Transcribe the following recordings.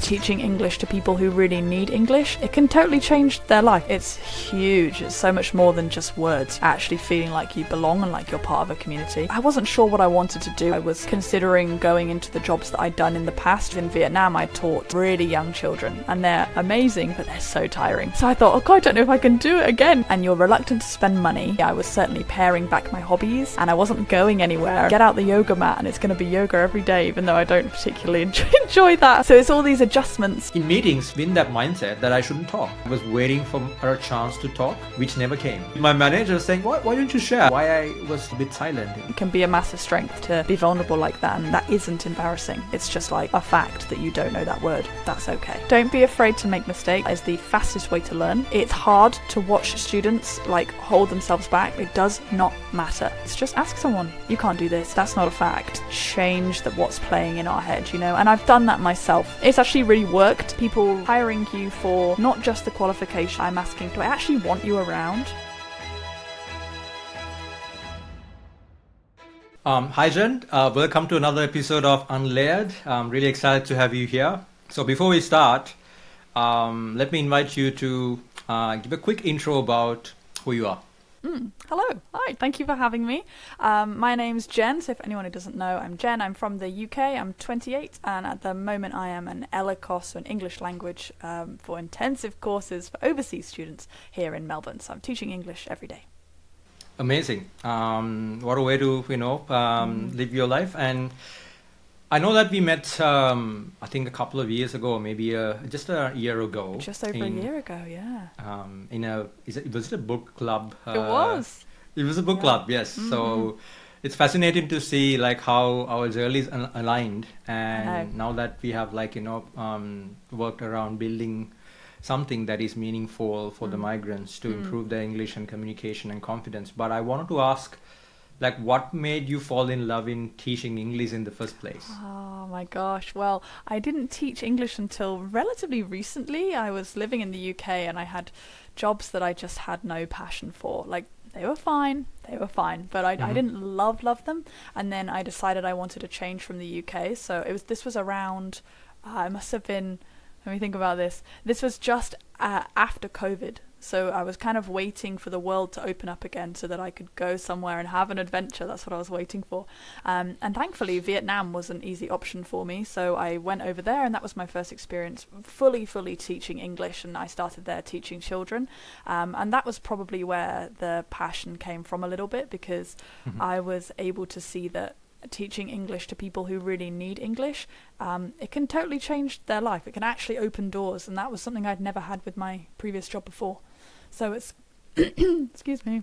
teaching English to people who really need English, it can totally change their life. It's huge. It's so much more than just words. Actually feeling like you belong and like you're part of a community. I wasn't sure what I wanted to do. I was considering going into the jobs that I'd done in the past. In Vietnam, I taught really young children and they're amazing, but they're so tiring. So I thought, oh God, I don't know if I can do it again. And you're reluctant to spend money. I was certainly paring back my hobbies and I wasn't going anywhere. Get out the yoga mat and it's going to be yoga every day, even though I don't particularly enjoy that. So it's all these adjustments. In meetings, been that mindset that I shouldn't talk. I was waiting for a chance to talk, which never came. My manager was saying, why don't you share? Why I was a bit silent. It can be a massive strength to be vulnerable like that, and that isn't embarrassing. It's just like a fact that you don't know that word. That's okay. Don't be afraid to make mistakes. It's the fastest way to learn. It's hard to watch students hold themselves back. It does not matter. It's just ask someone, you can't do this. That's not a fact. Change what's playing in our head, and I've done that myself. It's actually really worked. People hiring you for not just the qualification. I'm asking, do I actually want you around? Hi Jen, welcome to another episode of Unlayered. I'm really excited to have you here. So before we start, let me invite you to give a quick intro about who you are. Hello. Hi. Thank you for having me. My name's Jen. So if anyone who doesn't know, I'm Jen. I'm from the UK. I'm 28 and at the moment I am an 𝗂𝗃𝗀𝗃, so an English language for intensive courses for overseas students here in Melbourne. So I'm teaching English every day. Amazing. What a way to, live your life. And I know that we met, I think a couple of years ago, maybe just a year ago. Just over a year ago, yeah. Was it a book club? It was. It was a book club, yes. Mm-hmm. So it's fascinating to see how our journeys aligned. And now that we have worked around building something that is meaningful for the migrants to improve their English and communication and confidence. But I wanted to ask, what made you fall in love in teaching English in the first place? Oh my gosh. Well, I didn't teach English until relatively recently. I was living in the UK and I had jobs that I just had no passion for. They were fine, but I didn't love them. And then I decided I wanted to change from the UK. So this was around, it must have been, let me think about this. This was just after COVID. So I was kind of waiting for the world to open up again so that I could go somewhere and have an adventure. That's what I was waiting for. And thankfully, Vietnam was an easy option for me. So I went over there and that was my first experience fully teaching English. And I started there teaching children. And that was probably where the passion came from a little bit, because I was able to see that teaching English to people who really need English, it can totally change their life. It can actually open doors. And that was something I'd never had with my previous job before. So it's excuse me.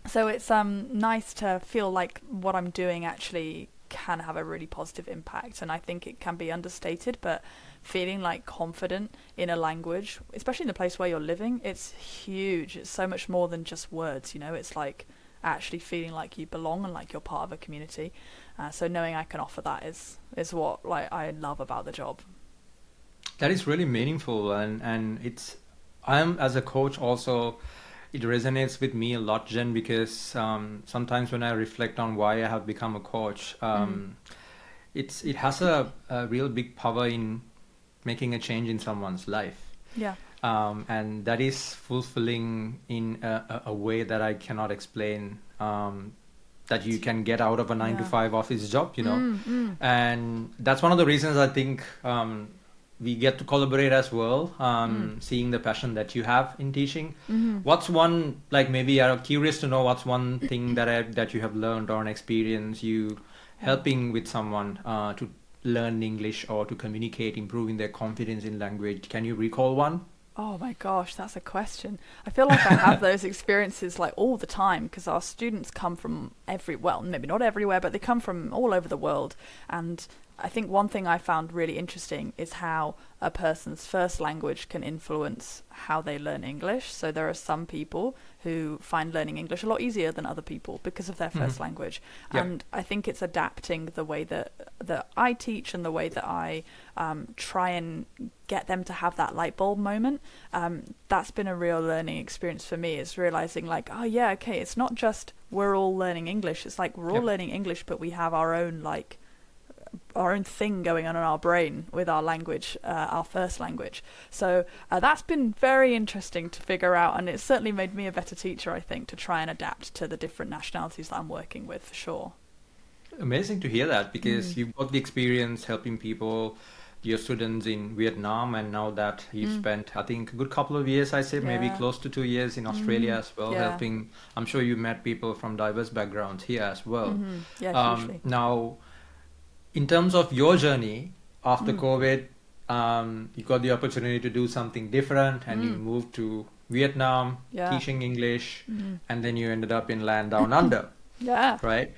So it's nice to feel like what I'm doing actually can have a really positive impact, and I think it can be understated, but feeling confident in a language, especially in the place where you're living, it's huge. It's so much more than just words, it's actually feeling like you belong and like you're part of a community. So knowing I can offer that is what I love about the job. That is really meaningful, and I'm as a coach also, it resonates with me a lot, Jen, because sometimes when I reflect on why I have become a coach, it has a real big power in making a change in someone's life. Yeah. And that is fulfilling in a way that I cannot explain, that you can get out of a 9-to-5 office job, And that's one of the reasons I think we get to collaborate as well, seeing the passion that you have in teaching. What's one, maybe I'm curious to know what's one thing that you have learned or an experience you helping with someone to learn English or to communicate, improving their confidence in language. Can you recall one? Oh my gosh, that's a question. I feel like I have those experiences all the time, because our students come from maybe not everywhere, but they come from all over the world. And I think one thing I found really interesting is how a person's first language can influence how they learn English. So there are some people who find learning English a lot easier than other people because of their first language. Yep. And I think it's adapting the way that I teach and the way that I try and get them to have that light bulb moment. That's been a real learning experience for me, is realizing it's not just we're all learning English. It's we're all learning English, but we have our own our own thing going on in our brain with our language, our first language. So that's been very interesting to figure out, and it's certainly made me a better teacher, I think, to try and adapt to the different nationalities that I'm working with, for sure. Amazing to hear that, because you've got the experience helping people, your students in Vietnam, and now that you've spent, I think, a good couple of years, I say, maybe close to 2 years in Australia as well, helping. I'm sure you met people from diverse backgrounds here as well. Yeah, hugely. Now, in terms of your journey after COVID, you got the opportunity to do something different, and you moved to Vietnam, teaching English, and then you ended up in land down under. Right?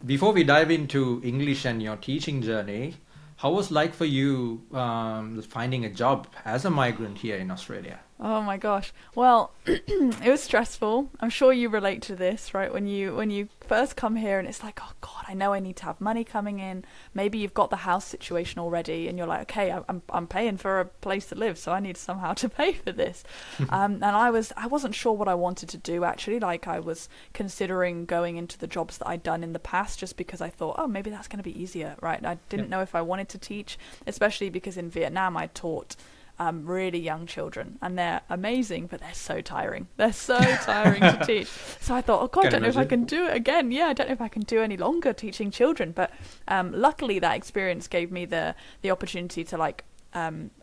Before we dive into English and your teaching journey, how was like for you finding a job as a migrant here in Australia? Oh my gosh. Well, it was stressful. I'm sure you relate to this, right? When you first come here and it's like, oh God, I know I need to have money coming in. Maybe you've got the house situation already and you're like, okay, I'm paying for a place to live, so I need somehow to pay for this. And I wasn't sure what I wanted to do actually. Like I was considering going into the jobs that I'd done in the past just because I thought, oh, maybe that's going to be easier, right? I didn't know if I wanted to teach, especially because in Vietnam I taught really young children, and they're amazing, but they're so tiring. They're so tiring to teach. So I thought, oh God, I don't know if I can do it again. Yeah, I don't know if I can do any longer teaching children. But luckily that experience gave me the opportunity to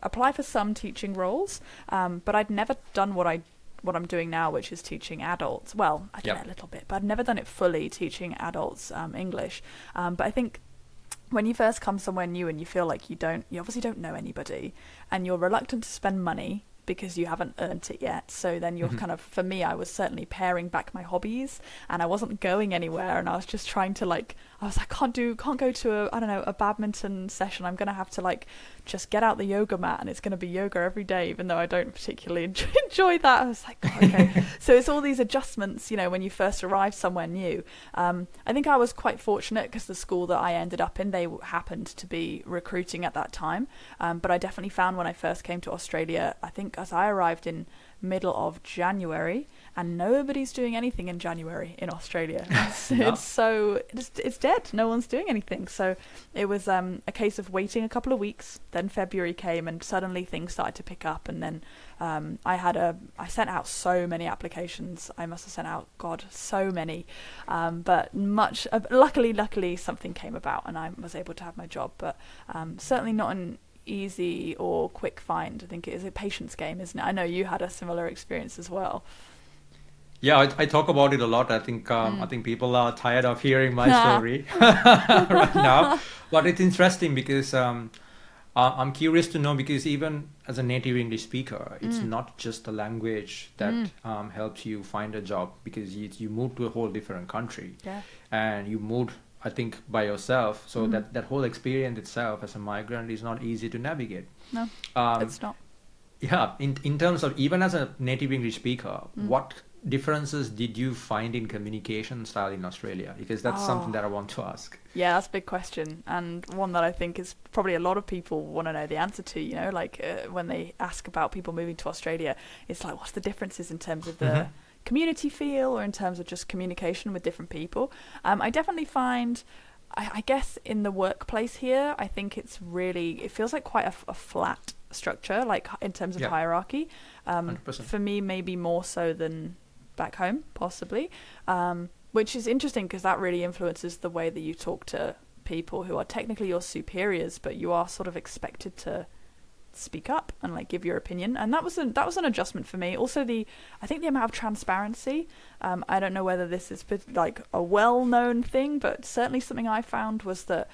apply for some teaching roles. But I'd never done what I'm doing now, which is teaching adults. Well, I did it a little bit, but I'd never done it fully, teaching adults English. But I think when you first come somewhere new and you feel like you obviously don't know anybody, and you're reluctant to spend money because you haven't earned it yet. So then you're kind of, for me, I was certainly paring back my hobbies, and I wasn't going anywhere, and I was just trying to I was like, can't go to a badminton session. I'm going to have to just get out the yoga mat, and it's going to be yoga every day, even though I don't particularly enjoy that. I was like, God, okay. So it's all these adjustments, when you first arrive somewhere new. I think I was quite fortunate because the school that I ended up in, they happened to be recruiting at that time. But I definitely found when I first came to Australia, I think as I arrived in middle of January, and nobody's doing anything in January in Australia. It's dead. No one's doing anything. So it was a case of waiting a couple of weeks. Then February came, and suddenly things started to pick up. And then I sent out so many applications. I must have sent out, God, so many. But luckily something came about, and I was able to have my job. But certainly not an easy or quick find. I think it is a patience game, isn't it? I know you had a similar experience as well. Yeah, I talk about it a lot. I think people are tired of hearing my story right now. But it's interesting because I'm curious to know, because even as a native English speaker, it's not just the language that helps you find a job, because you moved to a whole different country, and you moved, I think, by yourself. So that whole experience itself as a migrant is not easy to navigate. No, it's not. Yeah, in terms of even as a native English speaker, what differences did you find in communication style in Australia? Because that's something that I want to ask. Yeah, that's a big question, and one that I think is probably a lot of people want to know the answer to. When they ask about people moving to Australia, it's like, what's the differences in terms of the community feel, or in terms of just communication with different people? I definitely find, I guess in the workplace here, I think it feels like quite a flat structure, like in terms of hierarchy. 100%. For me, maybe more so than back home, possibly, which is interesting because that really influences the way that you talk to people who are technically your superiors, but you are sort of expected to speak up and give your opinion, and that was an adjustment for me. Also, I think the amount of transparency. I don't know whether this is a well-known thing, but certainly something I found was that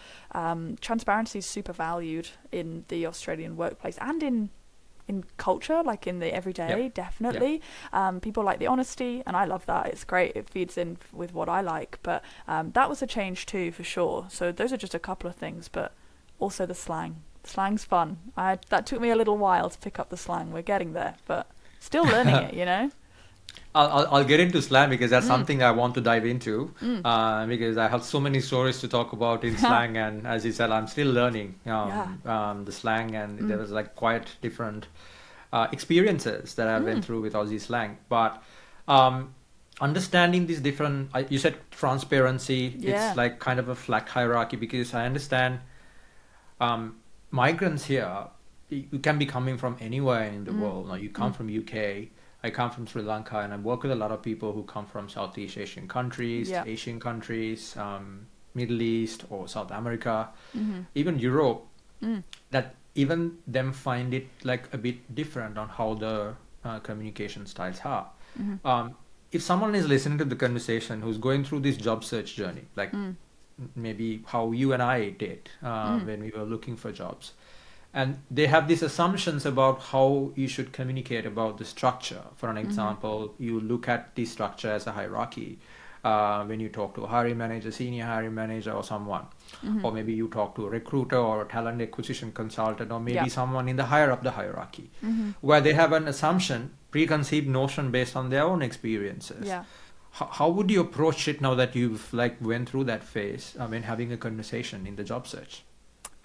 transparency is super valued in the Australian workplace and in culture, in the everyday, definitely. People like the honesty, and I love that. It's great. It feeds in with what I like. But that was a change too, for sure. So those are just a couple of things, but also the slang. Slang's fun. That took me a little while to pick up the slang. We're getting there, but still learning it, I'll get into slang because that's something I want to dive into, because I have so many stories to talk about in slang, and as you said, I'm still learning the slang, and there was quite different experiences that I've been through with Aussie slang. But understanding these different, you said transparency, it's kind of a flat hierarchy, because I understand Migrants here, you can be coming from anywhere in the world. Now, you come from UK, I come from Sri Lanka, and I work with a lot of people who come from Southeast Asian countries, Yeah. Asian countries, Middle East or South America, Mm-hmm. even Europe, Mm. that even them find it like a bit different on how the communication styles are. Mm-hmm. If someone is listening to the conversation who's going through this job search journey, like Mm. maybe how you and I did when we were looking for jobs, and they have these assumptions about how you should communicate about the structure. For an example, you look at the structure as a hierarchy when you talk to a hiring manager, senior hiring manager, or someone, or maybe you talk to a recruiter or a talent acquisition consultant, or maybe Yeah. someone in the higher up the hierarchy, Mm-hmm. where they have an assumption, preconceived notion based on their own experiences. Yeah. How would you approach it now that you've like went through that phase when having a conversation in the job search?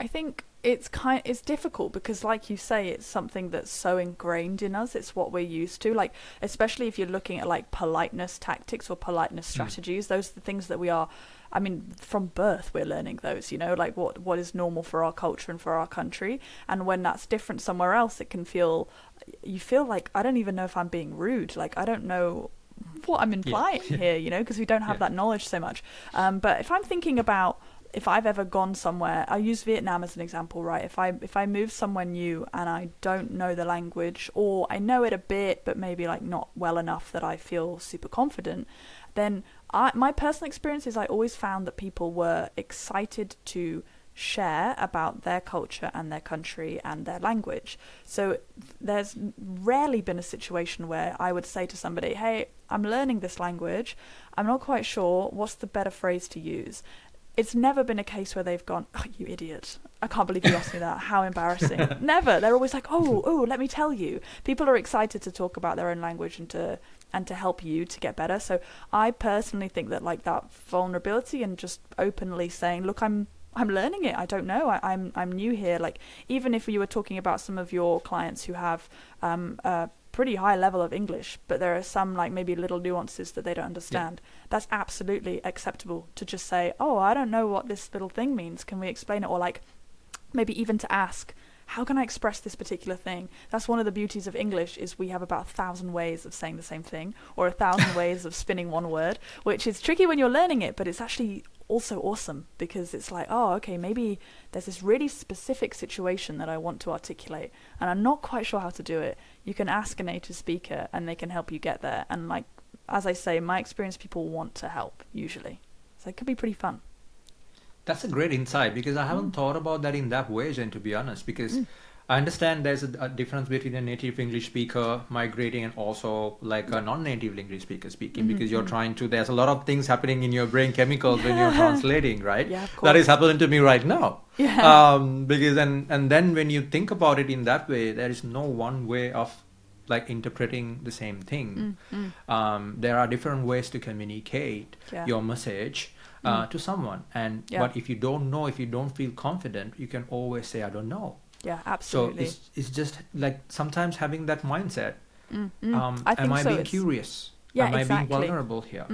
I think it's difficult because, like you say, it's something that's so ingrained in us. It's what we're used to. Like, especially if you're looking at like politeness tactics or politeness strategies, those are the things that we are. I mean, from birth we're learning those. You know, like what is normal for our culture and for our country. And when that's different somewhere else, it can feel. You feel like I don't even know if I'm being rude. Like I don't know what I'm implying here. You know, because we don't have that knowledge so much. But if I'm thinking about if I've ever gone somewhere, I'll use Vietnam as an example, right? If I move somewhere new and I don't know the language, or I know it a bit, but maybe like not well enough that I feel super confident, then my personal experience is I always found that people were excited to share about their culture and their country and their language. So there's rarely been a situation where I would say to somebody, hey, I'm learning this language. I'm not quite sure. What's the better phrase to use? It's never been a case where they've gone, oh, you idiot. I can't believe you asked me that. How embarrassing. Never. They're always like, oh, let me tell you. People are excited to talk about their own language and to help you to get better. So I personally think that like that vulnerability and just openly saying, look, I'm learning it. I don't know. I'm new here. Like even if you were talking about some of your clients who have a pretty high level of English, but there are some like maybe little nuances that they don't understand. That's absolutely acceptable to just say, oh, I don't know what this little thing means. Can we explain it? Or like maybe even to ask, how can I express this particular thing? That's one of the beauties of English is we have about 1,000 ways of saying the same thing, or 1,000 ways of spinning one word, which is tricky when you're learning it, but it's actually also awesome because it's like, oh, okay, maybe there's this really specific situation that I want to articulate and I'm not quite sure how to do it. You can ask a native speaker and they can help you get there. And like, as I say, my experience, people want to help usually. So it could be pretty fun. That's a great insight because I haven't thought about that in that way, Jen, to be honest, because I understand there's a difference between a native English speaker migrating and also like a non-native English speaker speaking because you're trying to, there's a lot of things happening in your brain chemicals when you're translating, right? Yeah, of course. That is happening to me right now. Yeah. Because and then when you think about it in that way, there is no one way of like interpreting the same thing. There are different ways to communicate your message to someone. And but if you don't know, if you don't feel confident, you can always say, I don't know. Yeah, absolutely. So it's just like sometimes having that mindset. I Am think I so. being curious? Yeah, am I being exactly. vulnerable here?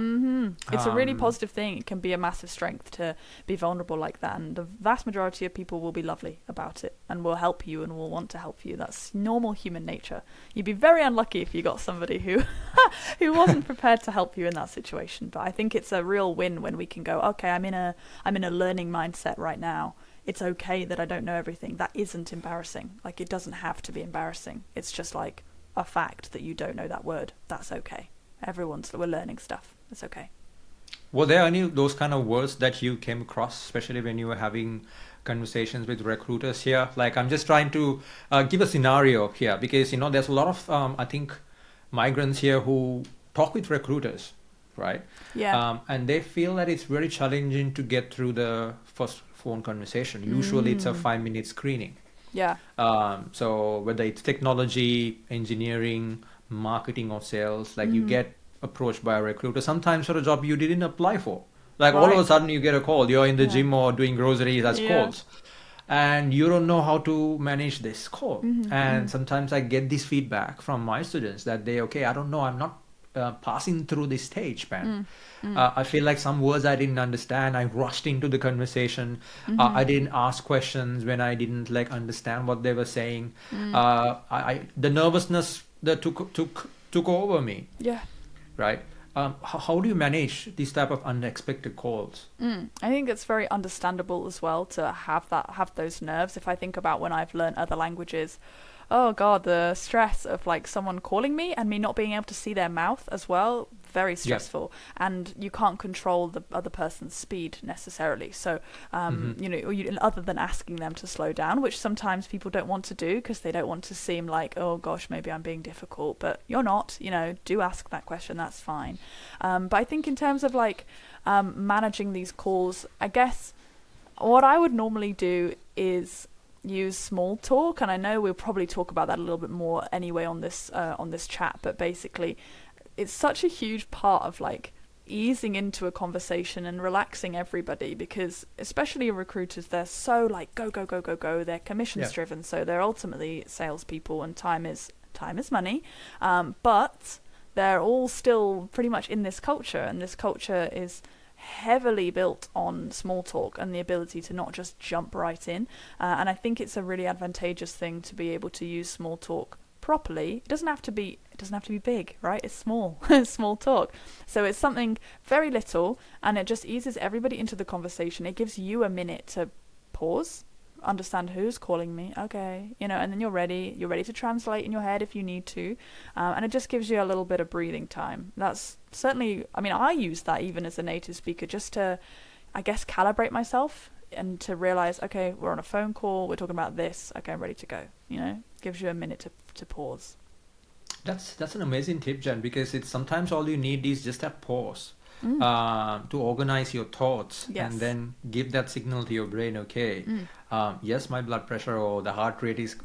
It's a really positive thing. It can be a massive strength to be vulnerable like that. And the vast majority of people will be lovely about it and will help you and will want to help you. That's normal human nature. You'd be very unlucky if you got somebody who who wasn't prepared to help you in that situation. But I think it's a real win when we can go, okay, I'm in a learning mindset right now. It's okay that I don't know everything. That isn't embarrassing. Like, it doesn't have to be embarrassing. It's just like a fact that you don't know that word. That's okay. We're learning stuff. It's okay. Were there any of those kind of words that you came across, especially when you were having conversations with recruiters here? Like, I'm just trying to give a scenario here because, there's a lot of, I think, migrants here who talk with recruiters, right? Yeah. And they feel that it's very challenging to get through the first phone conversation. Usually it's a 5-minute screening. Yeah. So whether it's technology, engineering, marketing or sales, like you get approached by a recruiter sometimes for a job you didn't apply for. Like all of a sudden you get a call, you're in the gym or doing groceries as calls. And you don't know how to manage this call. And sometimes I get this feedback from my students that I don't know, I'm not passing through this stage, man. I feel like some words I didn't understand. I rushed into the conversation. I didn't ask questions when I didn't like understand what they were saying. The nervousness that took over me. Yeah. Right. How do you manage these type of unexpected calls? I think it's very understandable as well to have those nerves. If I think about when I've learned other languages, oh god, the stress of like someone calling me and me not being able to see their mouth as well, very stressful. And you can't control the other person's speed necessarily. So, you know, other than asking them to slow down, which sometimes people don't want to do because they don't want to seem like, oh gosh, maybe I'm being difficult, but you're not, you know, do ask that question, that's fine. But I think in terms of like managing these calls, I guess what I would normally do is use small talk, and I know we'll probably talk about that a little bit more anyway on this chat, but basically it's such a huge part of like easing into a conversation and relaxing everybody, because especially recruiters, they're so like go, they're commissions driven, so they're ultimately salespeople, and time is money, but they're all still pretty much in this culture, and this culture is heavily built on small talk and the ability to not just jump right in, and I think it's a really advantageous thing to be able to use small talk properly. It doesn't have to be big, right? It's small small talk, so it's something very little, and it just eases everybody into the conversation. It gives you a minute to pause, understand who's calling me, okay, you know, and then you're ready to translate in your head if you need to, and it just gives you a little bit of breathing time. That's certainly, I mean, I use that even as a native speaker, just to, I guess, calibrate myself and to realize, okay, we're on a phone call, we're talking about this, okay, I'm ready to go, you know. Gives you a minute to pause. That's an amazing tip, Jen, because it's sometimes all you need is just a pause to organize your thoughts, and then give that signal to your brain, okay, yes, my blood pressure or the heart rate is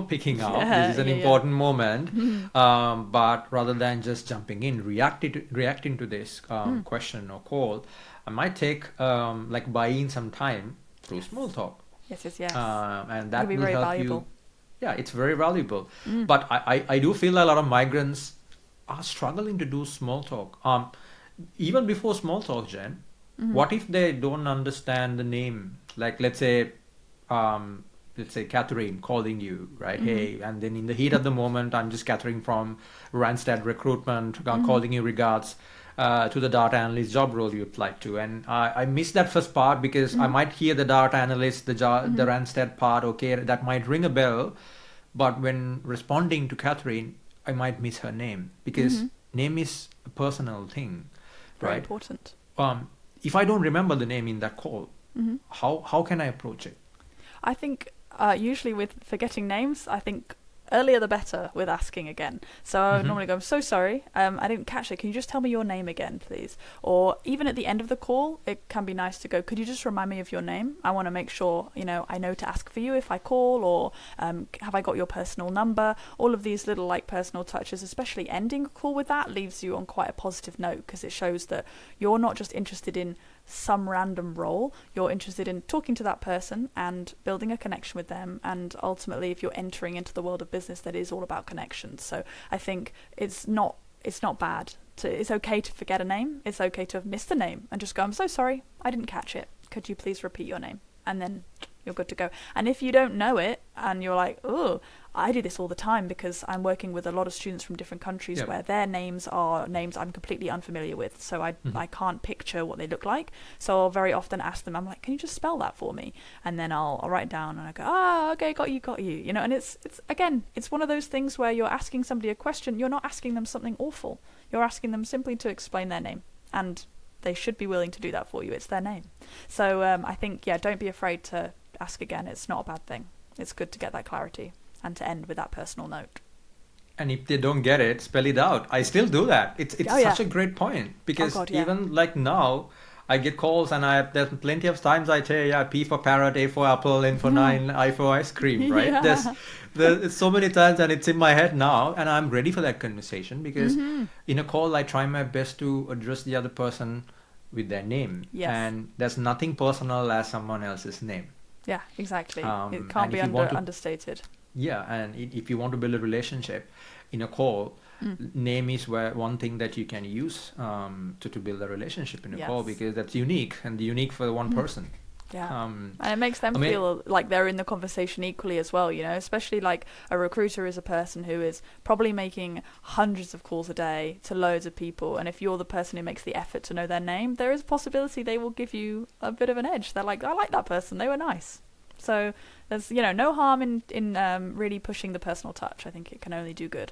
picking up, this is an important moment, but rather than just jumping in, reacting to this question or call, I might take like buying some time through small talk. Yes. And that will will very help valuable. you. Yeah, it's very valuable. But I do feel a lot of migrants are struggling to do small talk. Even before small talk, Jen, what if they don't understand the name? Like, let's say Catherine calling you, right? Hey, and then in the heat of the moment, I'm just Catherine from Randstad Recruitment, calling you regards to the data analyst job role you applied to. And I missed that first part because I might hear the data analyst, the Randstad part, okay, that might ring a bell. But when responding to Catherine, I might miss her name, because name is a personal thing, very right? important. If I don't remember the name in that call, how can I approach it? I think usually with forgetting names, I think earlier the better with asking again. So I would normally go, I'm so sorry, I didn't catch it. Can you just tell me your name again, please? Or even at the end of the call, it can be nice to go, could you just remind me of your name? I want to make sure, I know to ask for you if I call, or have I got your personal number? All of these little like personal touches, especially ending a call with that, leaves you on quite a positive note, because it shows that you're not just interested in some random role, you're interested in talking to that person and building a connection with them, and ultimately if you're entering into the world of business, that is all about connections. So I think it's not bad it's okay to forget a name, it's okay to have missed a name and just go, I'm so sorry, I didn't catch it, could you please repeat your name? And then you're good to go. And if you don't know it and you're like, oh, I do this all the time because I'm working with a lot of students from different countries where their names are names I'm completely unfamiliar with, so I can't picture what they look like. So I'll very often ask them, I'm like, can you just spell that for me? And then I'll write it down and I go, okay, got you. And it's again, it's one of those things where you're asking somebody a question, you're not asking them something awful. You're asking them simply to explain their name, and they should be willing to do that for you. It's their name. So I think, don't be afraid to ask again. It's not a bad thing. It's good to get that clarity and to end with that personal note. And if they don't get it, spell it out. I still do that. It's such a great point, because even like now, I get calls and there's plenty of times I say, P for parrot, A for apple, N for nine, I for ice cream, right? There's so many times, and it's in my head now, and I'm ready for that conversation, because in a call, I try my best to address the other person with their name. And there's nothing personal as someone else's name. Yeah, exactly. It can't be understated. Yeah, and if you want to build a relationship in a call, name is where one thing that you can use to build a relationship in a call, Yes. because that's unique and unique for the one person. Yeah. And it makes them feel like they're in the conversation equally as well, especially like a recruiter is a person who is probably making hundreds of calls a day to loads of people. And if you're the person who makes the effort to know their name, there is a possibility they will give you a bit of an edge. They're like, I like that person. They were nice. So there's, no harm in really pushing the personal touch. I think it can only do good.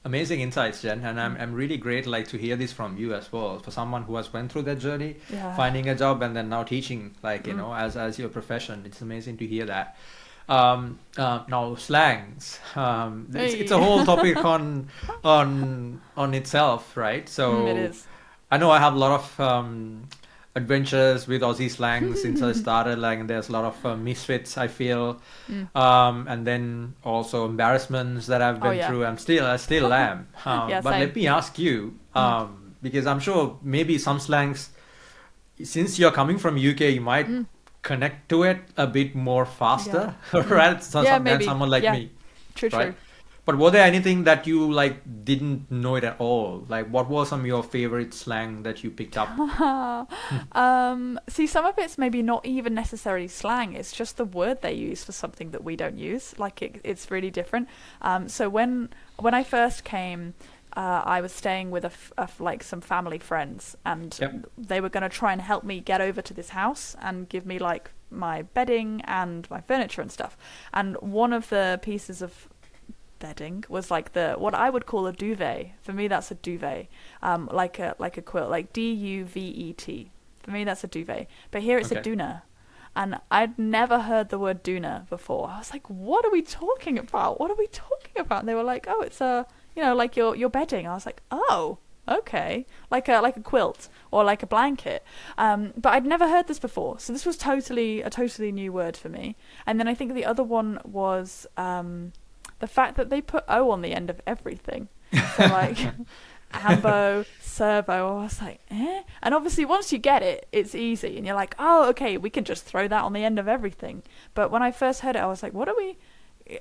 Amazing insights, Jen, and I'm really great to hear this from you as well. For someone who has went through that journey, finding a job and then now teaching, as your profession, it's amazing to hear that. Now slangs, it's a whole topic on itself, right? So it is. I know I have a lot of adventures with Aussie slang since I started, and there's a lot of misfits I feel, and then also embarrassments that I've been through. I still am. But let me ask you, because I'm sure maybe some slangs, since you're coming from UK, you might connect to it a bit more faster, right? Than someone like me. True. But were there anything that you didn't know it at all? What was some of your favorite slang that you picked up? See, some of it's maybe not even necessarily slang. It's just the word they use for something that we don't use. It's really different. So when I first came, I was staying with some family friends, and they were going to try and help me get over to this house and give me my bedding and my furniture and stuff. And one of the pieces of bedding was what I would call a duvet. For me, that's a duvet, like a quilt, duvet. For me, that's a duvet. But here it's a doona, and I'd never heard the word doona before. I was like, "What are we talking about? What are we talking about?" And they were like, "Oh, it's your bedding." I was like, "Oh, okay, like a quilt or like a blanket." But I'd never heard this before, so this was a totally new word for me. And then I think the other one was the fact that they put O on the end of everything. So ambo, servo, I was like, eh? And obviously once you get it, it's easy. And you're like, oh, okay, we can just throw that on the end of everything. But when I first heard it, I was like, what are we...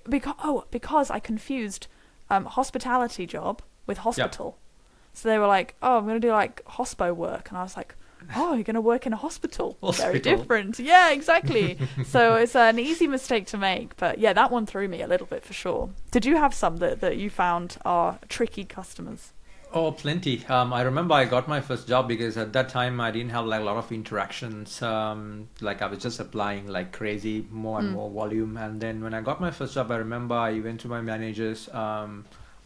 Because I confused hospitality job with hospital. So they were like, oh, I'm going to do hospo work. And I was like, oh, you're going to work in a hospital. Very different. Yeah, exactly. So it's an easy mistake to make. But yeah, that one threw me a little bit for sure. Did you have some that you found are tricky customers? Oh, plenty. I remember I got my first job because at that time I didn't have a lot of interactions. I was just applying like crazy, more and more volume. And then when I got my first job, I remember I went to my manager's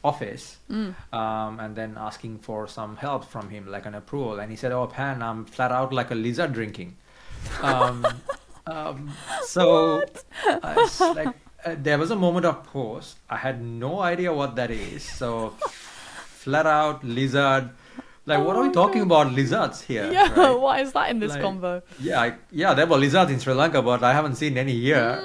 office and then asking for some help from him, like an approval. And he said, "Oh, Pan, I'm flat out like a lizard drinking." So there was a moment of pause. I had no idea what that is. So flat out lizard, what are we talking about lizards here? Yeah, right? Why is that in this combo? Yeah, there were lizards in Sri Lanka, but I haven't seen any here.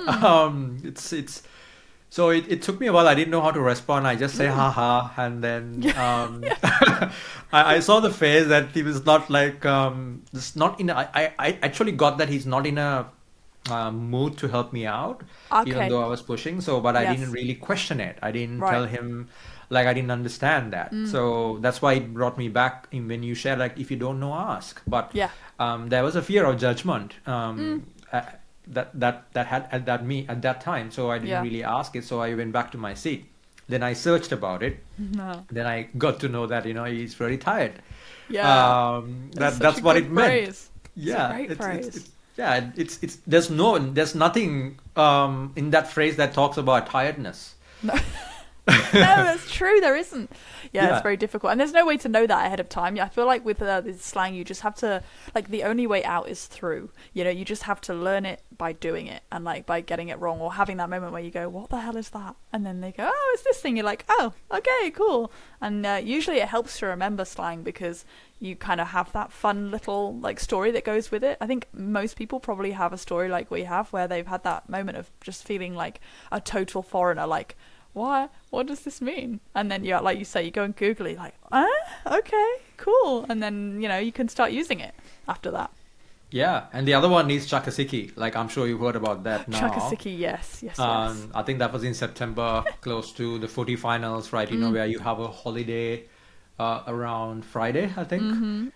So it took me a while. I didn't know how to respond. I just say haha, and then I saw the face that he was not just not in. I actually got that he's not in a mood to help me out, even though I was pushing. But I didn't really question it. I didn't tell him I didn't understand that. So that's why it brought me back when you shared if you don't know, ask. But there was a fear of judgment. That had at that time, so I didn't really ask it. So I went back to my seat. Then I searched about it. Then I got to know that he's very tired. That's what it meant. It's there's nothing in that phrase that talks about tiredness. No, that's true. There isn't. Yeah, it's very difficult, and there's no way to know that ahead of time. I feel like with this slang, you just have to the only way out is through. You just have to learn it by doing it, and by getting it wrong or having that moment where you go, "What the hell is that?" And then they go, "Oh, it's this thing." You're like, "Oh, okay, cool." And usually it helps to remember slang because you kind of have that fun little story that goes with it. I think most people probably have a story like we have where they've had that moment of just feeling like a total foreigner, what does this mean? And then you like you say, you go and Google it, okay, cool, and then you can start using it after that. Yeah, and the other one is 𝗧𝗃𝗃𝗃𝗃. Like I'm sure you've heard about that now. 𝗧𝗃𝗃𝗃𝗃, yes. I think that was in September, close to the footy finals, right? You know, where you have a holiday around Friday, I think.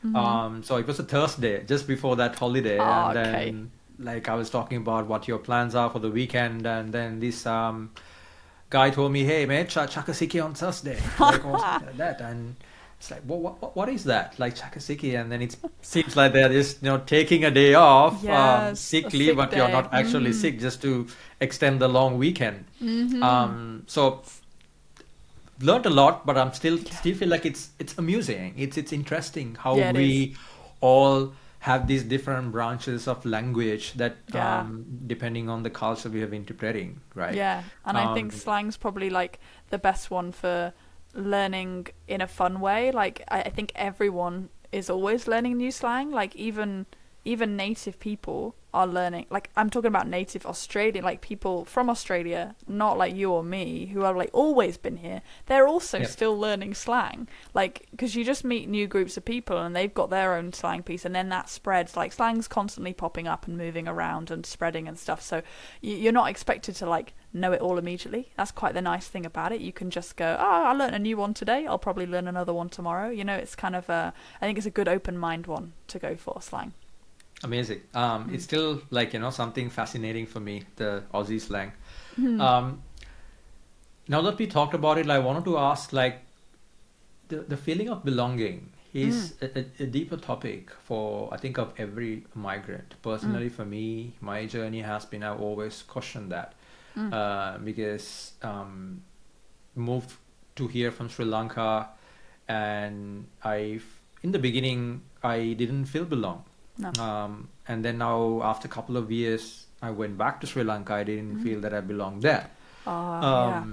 So it was a Thursday, just before that holiday, Ah, and okay. then like I was talking about what your plans are for the weekend, and then this guy told me, "Hey, mate, 𝗧𝗃𝗃𝗃𝗃 on Thursday," like or something like that, and it's like, what is that? Like 𝗧𝗃𝗃𝗃𝗃, and then it seems like they're just taking a day off, Yes, sick a leave, sick but you're day. not actually sick, just to extend the long weekend. So learned a lot, but I'm still feel like it's amusing. It's interesting how Yeah, it we all have these different branches of language that Yeah. depending on the culture we have interpreting, right? Yeah, and I think Um, slang's probably like the best one for learning in a fun way. Like I think everyone is always learning new slang. Like even native people are learning. Like I'm talking about native Australian, like people from Australia, not like you or me, who have like always been here. They're also Yep. still learning slang. Like because you just meet new groups of people and they've got their own slang piece, and then that spreads. Like slang's constantly popping up and moving around and spreading and stuff. So you're not expected to like know it all immediately. That's quite the nice thing about it. You can just go, oh, I learned a new one today. I'll probably learn another one tomorrow. You know, it's kind of I think it's a good open mind one to go for, slang. Amazing. It's still like, something fascinating for me, the Aussie slang. Hmm. Now that we talked about it, I wanted to ask, like, the feeling of belonging is a deeper topic for, I think, of every migrant. Personally, for me, my journey has been, I've always questioned that because moved to here from Sri Lanka, and in the beginning, I didn't feel belong. No. And then now, after a couple of years, I went back to Sri Lanka. I didn't feel that I belonged there. Yeah.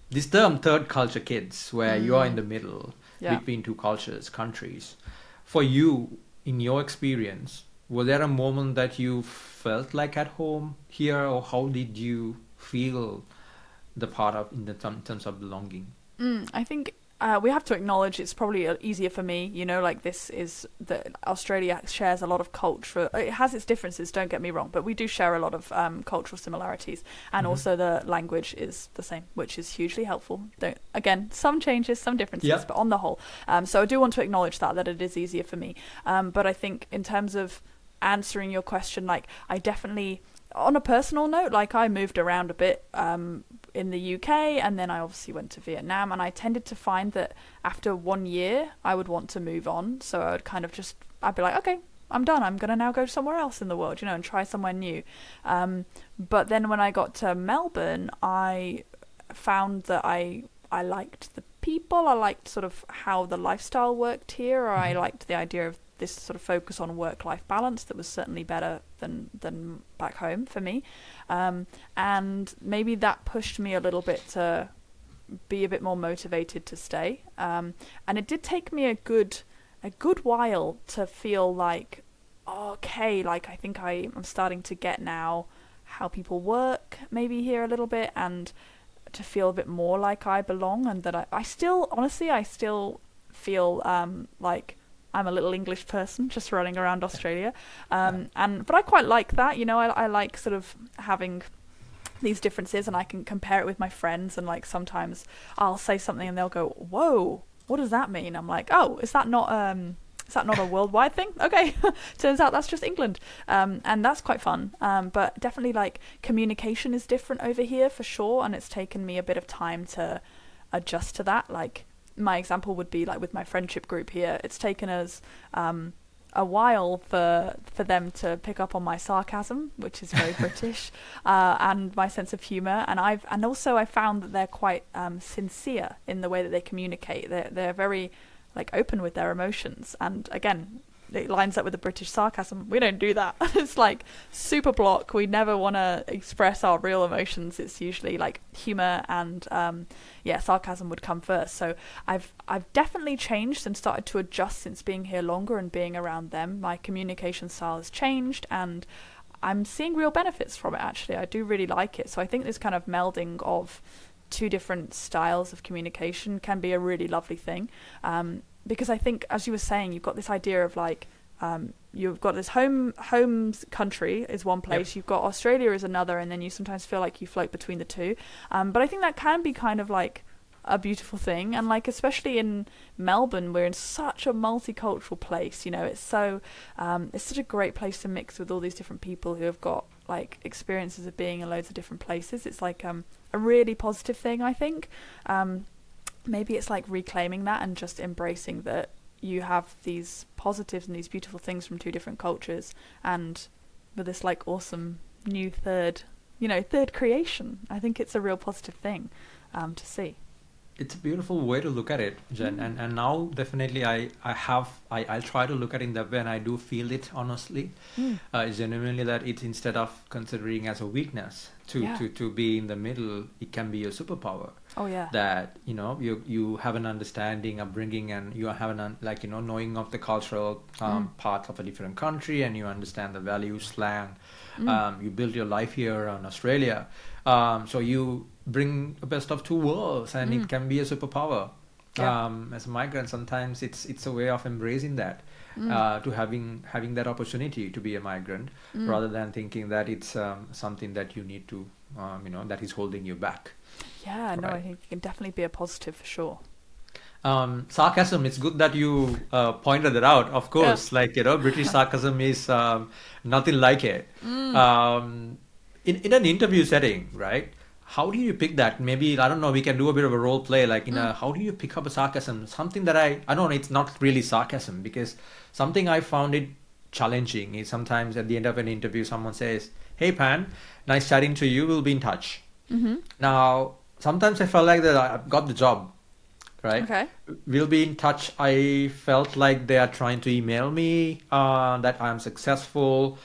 This term, third culture kids, where you are in the middle Yeah. between two cultures, countries. For you, in your experience, was there a moment that you felt like at home here, or how did you feel the part of in terms of belonging? I think we have to acknowledge it's probably easier for me, like this is that Australia shares a lot of culture. It has its differences, don't get me wrong, but we do share a lot of cultural similarities, and also the language is the same, which is hugely helpful. Again, some changes, some differences, Yeah. but on the whole. So I do want to acknowledge that it is easier for me. But I think in terms of answering your question, like I definitely, on a personal note, like I moved around a bit in the UK, and then I obviously went to Vietnam, and I tended to find that after 1 year I would want to move on. So I would kind of I'd be like, okay, I'm done, I'm gonna now go somewhere else in the world, and try somewhere new. But then when I got to Melbourne, I found that I liked the people, I liked sort of how the lifestyle worked here, or I liked the idea of this sort of focus on work-life balance that was certainly better than back home for me, and maybe that pushed me a little bit to be a bit more motivated to stay. And it did take me a good while to feel like, okay, like I think I'm starting to get now how people work maybe here a little bit, and to feel a bit more like I belong, and that I still feel like I'm a little English person just running around Australia, but I quite like that. I like sort of having these differerences, and I can compare it with my friends, and like sometimes I'll say something and they'll go, "Whoa, what does that mean?" I'm like, "Oh, is that not a worldwide thing?" Okay, turns out that's just England, and that's quite fun. But definitely, like, communication is different over here for sure, and it's taken me a bit of time to adjust to that. Like, my example would be like with my friendship group here. It's taken us a while for them to pick up on my sarcasm, which is very British, and my sense of humour. And also I found that they're quite sincere in the way that they communicate. They're very like open with their emotions, and again, it lines up with the British sarcasm. We don't do that. It's like super block. We never want to express our real emotions. It's usually like humour and sarcasm would come first. So I've definitely changed and started to adjust since being here longer and being around them. My communication style has changed, and I'm seeing real benefits from it, actually. I do really like it. So I think this kind of melding of two different styles of communication can be a really lovely thing. Because I think, as you were saying, you've got this idea of like, you've got this home country is one place, you've got Australia is another, and then you sometimes feel like you float between the two. But I think that can be kind of like a beautiful thing, and like especially in Melbourne, we're in such a multicultural place. You know, it's such a great place to mix with all these different people who have got like experiences of being in loads of different places. It's like a really positive thing, I think. Maybe it's like reclaiming that and just embracing that you have these positives and these beautiful things from two different cultures, and with this like awesome new third creation. I think it's a real positive thing to see. It's a beautiful way to look at it, Jen. And now definitely I'll try to look at it in that way, and I do feel it honestly. Genuinely, that it's, instead of considering as a weakness to be in the middle, it can be a superpower. Oh yeah. That you have an understanding, upbringing, and you have knowing of the cultural part of a different country, and you understand the values, slang. You build your life here in Australia, so you bring the best of two worlds, and it can be a superpower. As a migrant, sometimes it's a way of embracing that, to having that opportunity to be a migrant, rather than thinking that it's something that you need to that is holding you back. I think it can definitely be a positive for sure. Sarcasm, it's good that you pointed it out. Of course, British sarcasm is nothing like it. In an interview setting, right? How do you pick that? Maybe, I don't know, we can do a bit of a role play, how do you pick up a sarcasm? Something that I don't know, it's not really sarcasm, because something I found it challenging is sometimes at the end of an interview, someone says, "Hey Pan, nice chatting to you, we'll be in touch." Now, sometimes I felt like that I've got the job, right? Okay. We'll be in touch. I felt like they are trying to email me that I'm successful.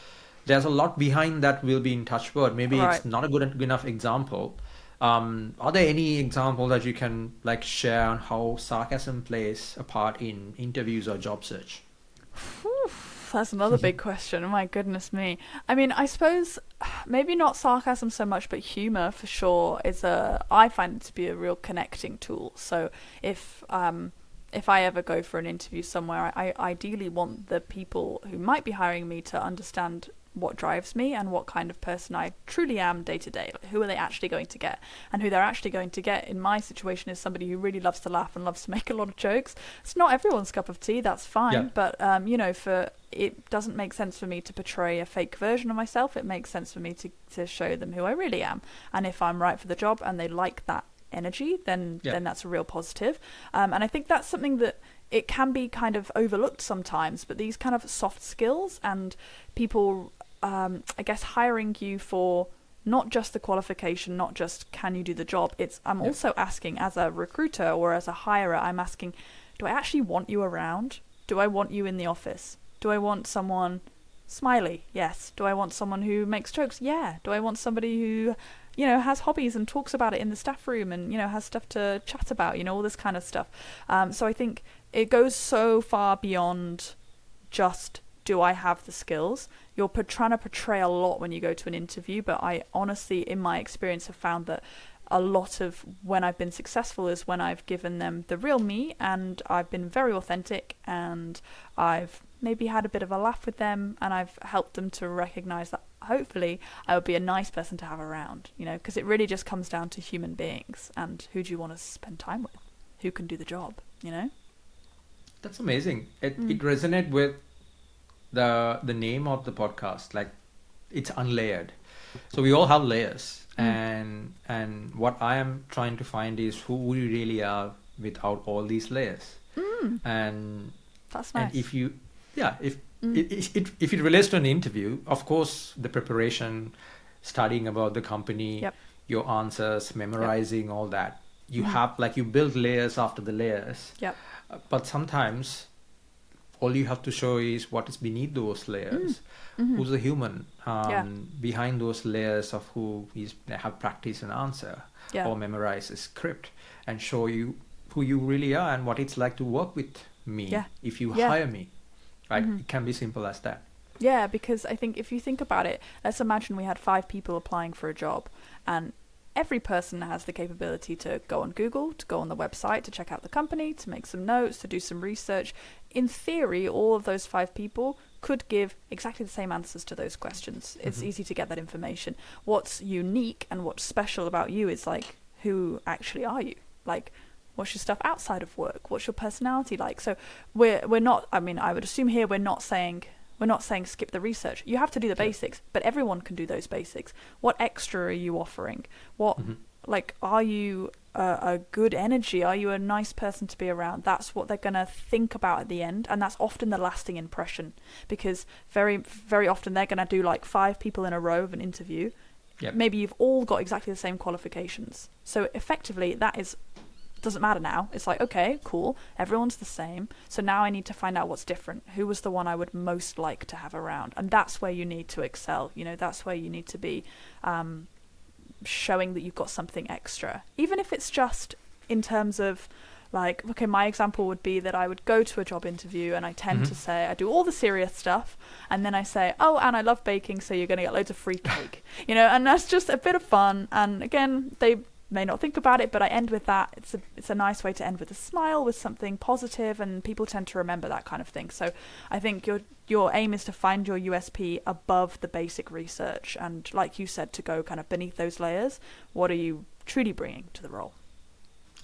There's a lot behind that "will be in touch" word. Maybe it's not a good enough example. Are there any examples that you can share on how sarcasm plays a part in interviews or job search? That's another big question. Oh my goodness me. I mean, I suppose maybe not sarcasm so much, but humour for sure I find it to be a real connecting tool. So if I ever go for an interview somewhere, I ideally want the people who might be hiring me to understand what drives me and what kind of person I truly am day to day. Who are they actually going to get? And who they're actually going to get in my situation is somebody who really loves to laugh and loves to make a lot of jokes. It's not everyone's cup of tea, that's fine. But it doesn't make sense for me to portray a fake version of myself. It makes sense for me to show them who I really am. And if I'm right for the job and they like that energy, then that's a real positive. And I think that's something that it can be kind of overlooked sometimes, but these kind of soft skills and people I guess hiring you for not just the qualification, not just can you do the job, I'm also asking as a recruiter or as a hirer, I'm asking, do I actually want you around? Do I want you in the office? Do I want someone smiley? Yes. Do I want someone who makes jokes? Yeah. Do I want somebody who has hobbies and talks about it in the staff room and, has stuff to chat about, all this kind of stuff. So I think it goes so far beyond just, do I have the skills? You're trying to portray a lot when you go to an interview, but I honestly, in my experience, have found that a lot of when I've been successful is when I've given them the real me and I've been very authentic and I've maybe had a bit of a laugh with them and I've helped them to recognize that hopefully I would be a nice person to have around, because it really just comes down to human beings and who do you want to spend time with, who can do the job, That's amazing. It resonates with the name of the podcast. It's Unlayered. So we all have layers, and what I am trying to find is who we really are without all these layers. And that's nice. And if it relates to an interview, of course, the preparation, studying about the company, your answers, memorizing all that, you have you build layers after the layers. But sometimes all you have to show is what is beneath those layers. Who's the human behind those layers of who have practiced an answer or memorized a script, and show you who you really are and what it's like to work with me if you hire me. Right? It can be simple as that. Yeah, because I think if you think about it, let's imagine we had 5 people applying for a job, and every person has the capability to go on Google, to go on the website, to check out the company, to make some notes, to do some research. In theory, all of those 5 people could give exactly the same answers to those questions. It's easy to get that information. What's unique and what's special about you is like, who actually are you? Like, what's your stuff outside of work? What's your personality like? So we're not, I mean, I would assume here we're not saying skip the research. You have to do the basics, but everyone can do those basics. What extra are you offering? What, like, are you a good energy? Are you a nice person to be around? That's what they're going to think about at the end. And that's often the lasting impression, because very, very often they're going to do like 5 people in a row of an interview. Yep. Maybe you've all got exactly the same qualifications. So effectively doesn't matter now. It's like, okay, cool, everyone's the same, so now I need to find out what's different. Who was the one I would most like to have around? And that's where you need to excel. You know, that's where you need to be showing that you've got something extra, even if it's just in terms of like, okay, my example would be that I would go to a job interview and I tend to say, I do all the serious stuff, and then I say, oh, and I love baking, so you're going to get loads of free cake. You know, and that's just a bit of fun. And again, they may not think about it, but I end with that. It's a nice way to end with a smile, with something positive, and people tend to remember that kind of thing. So I think your aim is to find your USP above the basic research, and like you said, to go kind of beneath those layers. What are you truly bringing to the role?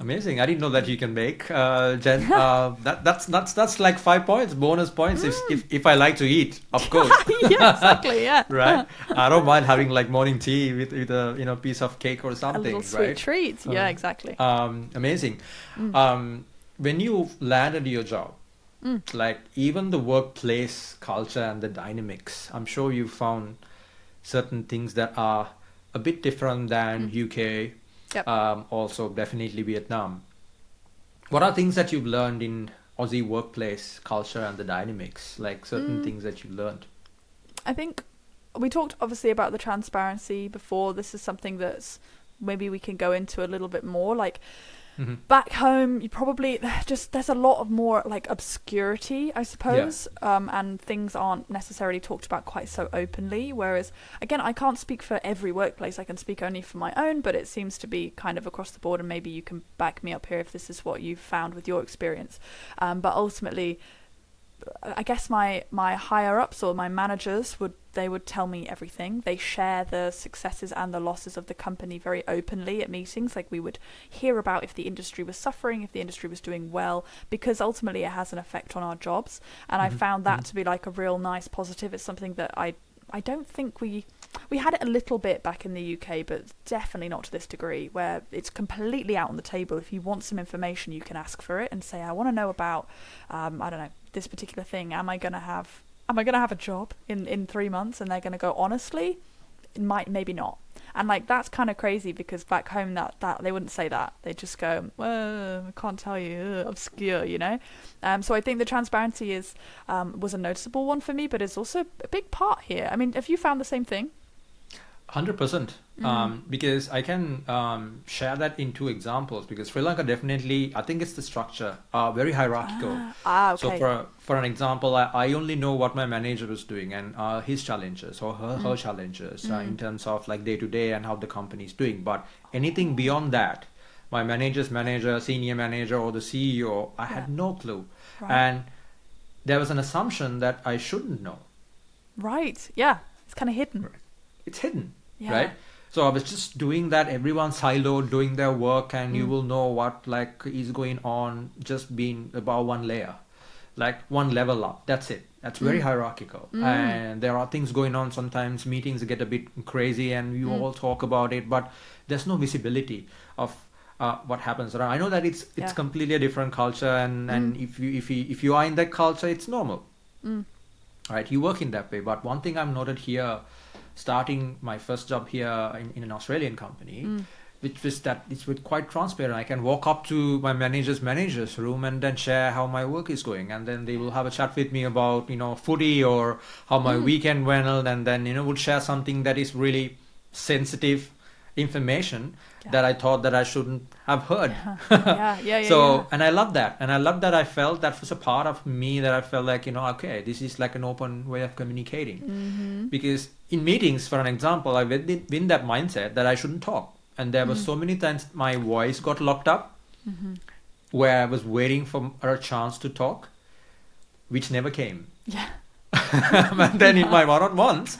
Amazing. I didn't know that you can bake, Jen. That's like 5 points, bonus points if I like to eat, of course. Yeah, exactly. Yeah. Right. I don't mind having like morning tea with a piece of cake or something. A little sweet right? treat. Yeah, exactly. Amazing. When you landed your job, like even the workplace culture and the dynamics, I'm sure you found certain things that are a bit different than UK. Yep. Also definitely Vietnam. What are things that you've learned in Aussie workplace culture and the dynamics, like certain things that you learned? I think we talked obviously about the transparency before. This is something that's maybe we can go into a little bit more. Like back home, you probably there's a lot of more like obscurity, I suppose, and things aren't necessarily talked about quite so openly. Whereas, again, I can't speak for every workplace. I can speak only for my own, but it seems to be kind of across the board. And maybe you can back me up here if this is what you've found with your experience. But ultimately, I guess my higher ups or my managers would tell me everything. They share the successes and the losses of the company very openly at meetings. Like, we would hear about if the industry was suffering, if the industry was doing well, because ultimately it has an effect on our jobs. And I found that to be like a real nice positive. It's something that I don't think we had it a little bit back in the UK, but definitely not to this degree, where it's completely out on the table. If you want some information, you can ask for it and say, I want to know about, I don't know, this particular thing. Am I going to have a job in 3 months? And they're going to go, honestly, it might, maybe not. And like, that's kind of crazy, because back home that they wouldn't say that. They just go, well, I can't tell you, obscure, you know. So I think the transparency was a noticeable one for me, but it's also a big part here. I mean, have you found the same thing? 100%. Because I can share that in 2 examples, because Sri Lanka definitely, I think it's the structure, very hierarchical. Okay. So for an example, I only know what my manager was doing and his challenges or her challenges in terms of like day to day and how the company is doing. But anything beyond that, my manager's manager, senior manager, or the CEO, I had no clue. Right. And there was an assumption that I shouldn't know. Right. Yeah. It's kind of hidden. Right. It's hidden. Yeah. Right. So I was just doing that, everyone siloed, doing their work, and you will know what like is going on, just being above one layer, like one level up. That's it. That's very hierarchical. And there are things going on. Sometimes meetings get a bit crazy and you all talk about it, but there's no visibility of what happens around. I know that it's completely a different culture, and if you are in that culture, it's normal. Right. You work in that way. But one thing I've noted here, starting my first job here in an Australian company, which was that it's quite transparent. I can walk up to my manager's room and then share how my work is going, and then they will have a chat with me about footy or how my weekend went, and then would share something that is really sensitive information that I thought that I shouldn't have heard. And I love that, I felt that was a part of me, that I felt like okay, this is like an open way of communicating. Because in meetings, for an example, I've been that mindset that I shouldn't talk, and there were so many times my voice got locked up where I was waiting for a chance to talk, which never came. And then in my one-on-ones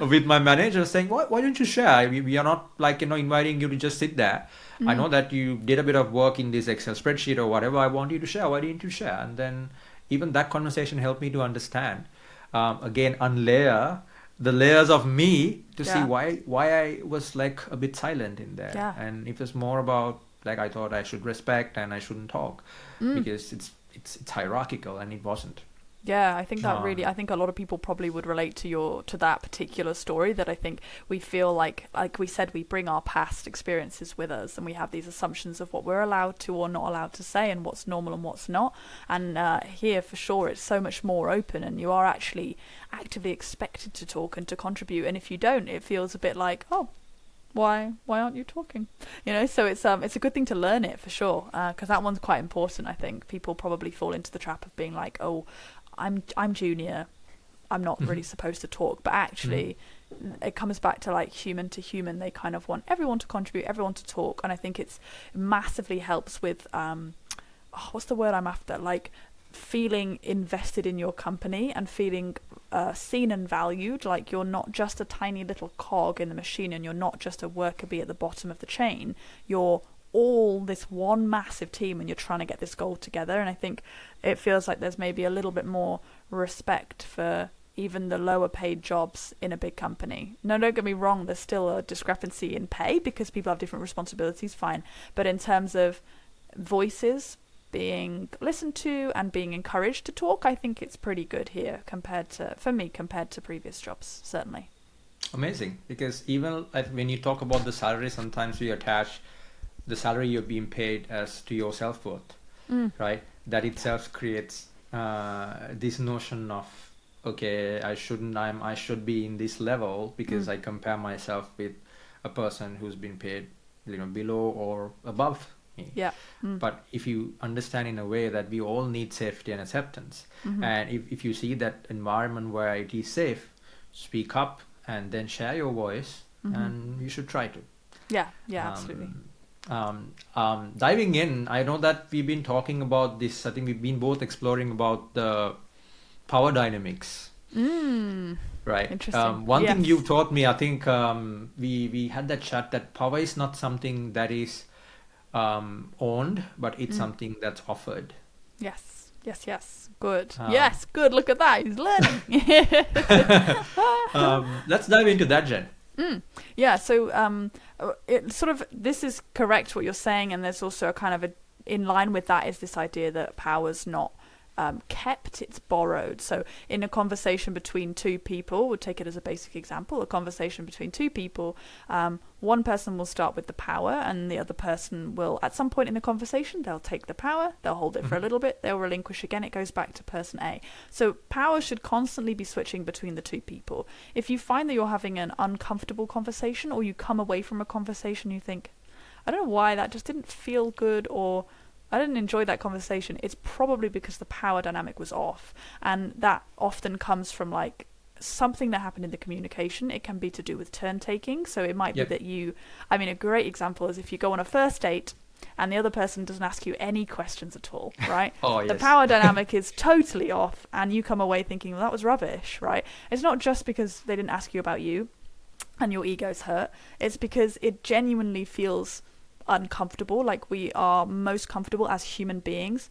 with my manager saying, why don't you share? We are not like, inviting you to just sit there. I know that you did a bit of work in this Excel spreadsheet or whatever. I want you to share. Why didn't you share? And then even that conversation helped me to understand, again, unlayer the layers of me to see why I was like a bit silent in there. Yeah. And it was more about like I thought I should respect and I shouldn't talk because it's hierarchical, and it wasn't. Yeah, I think that really, I think a lot of people probably would relate to that particular story, that I think we feel like we said, we bring our past experiences with us, and we have these assumptions of what we're allowed to or not allowed to say, and what's normal and what's not. And here, for sure, it's so much more open, and you are actually actively expected to talk and to contribute. And if you don't, it feels a bit like, oh, why aren't you talking? So it's a good thing to learn it, for sure, because that one's quite important. I think people probably fall into the trap of being like, oh, I'm junior, I'm not really supposed to talk. But actually, it comes back to like human to human. They kind of want everyone to contribute, everyone to talk. And I think it massively helps with what's the word I'm after? Like feeling invested in your company and feeling seen and valued. Like you're not just a tiny little cog in the machine, and you're not just a worker bee at the bottom of the chain. You're all this one massive team, and you're trying to get this goal together. And I think it feels like there's maybe a little bit more respect for even the lower paid jobs in a big company. No, don't get me wrong, there's still a discrepancy in pay because people have different responsibilities, fine. But in terms of voices being listened to and being encouraged to talk, I think it's pretty good here compared to previous jobs, certainly. Amazing. Because even when you talk about the salary, sometimes we attach the salary you're being paid as to your self-worth, right? That itself creates this notion of, okay, I should be in this level because I compare myself with a person who's been paid, below or above me. Yeah. But if you understand in a way that we all need safety and acceptance, and if you see that environment where it is safe, speak up and then share your voice, and you should try to. Yeah, absolutely. Diving in, I know that we've been talking about this. I think we've been both exploring about the power dynamics. Right. Interesting. One thing you've taught me, I think we had that chat, that power is not something that is owned, but it's something that's offered. Yes. Good. Yes, good. Look at that. He's learning. Let's dive into that, Jen. Yeah, so it sort of, this is correct what you're saying, and there's also a kind of in line with that is this idea that power's not kept, it's borrowed. So in a conversation between two people, we'll take it as a basic example, a conversation between two people, one person will start with the power, and the other person will, at some point in the conversation, they'll take the power, they'll hold it for a little bit, they'll relinquish again, it goes back to person A. So power should constantly be switching between the two people. If you find that you're having an uncomfortable conversation, or you come away from a conversation, you think, I don't know why, that just didn't feel good, or I didn't enjoy that conversation, it's probably because the power dynamic was off. And that often comes from like something that happened in the communication. It can be to do with turn taking. So it might be that a great example is if you go on a first date and the other person doesn't ask you any questions at all, right? The power dynamic is totally off, and you come away thinking, well, that was rubbish, right? It's not just because they didn't ask you about you and your ego's hurt. It's because it genuinely feels uncomfortable. Like, we are most comfortable as human beings